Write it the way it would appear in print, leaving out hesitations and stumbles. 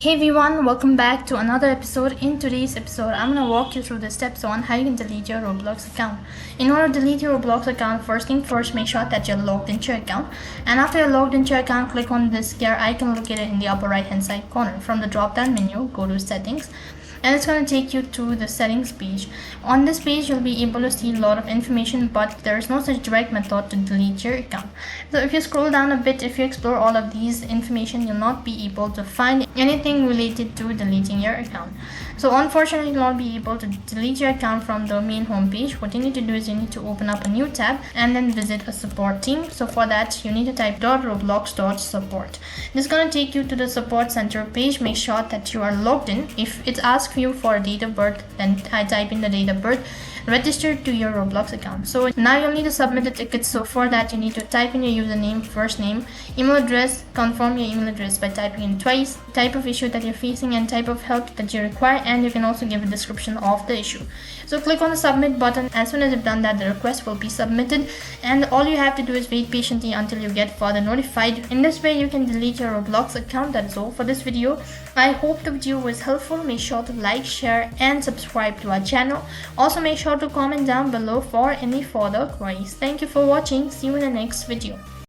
Hey everyone, welcome back to another episode. In today's episode, I'm going to walk you through the steps on how you can delete your Roblox account. In order to delete your Roblox account, first thing first, make sure that you're logged into your account. And after you're logged into your account, click on this gear icon located in the upper right hand side corner. From the drop down menu, go to settings. And it's going to take you to the settings page. On this page, you'll be able to see a lot of information, but there is no such direct method to delete your account. So if you scroll down a bit, if you explore all of these information, you'll not be able to find anything related to deleting your account. So unfortunately, you'll not be able to delete your account from the main home page. What you need to do is you need to open up a new tab and then visit a support team. So for that, you need to type .roblox.support. This is going to take you to the support center page. Make sure that you are logged in. If it asks you for a date of birth, then I type in the date of birth registered to your Roblox account. So now you'll need to submit the ticket. So for that, you need to type in your username, first name, email address, confirm your email address by typing in twice, type of issue that you're facing and type of help that you require, and you can also give a description of the issue. So click on the submit button. As soon as you've done that, the request will be submitted, and all you have to do is wait patiently until you get further notified. In this way, you can delete your Roblox account. That is all for this video. I hope the video was helpful. Make sure to like, share and subscribe to our channel. Also make sure to comment down below for any further queries. Thank you for watching. See you in the next video.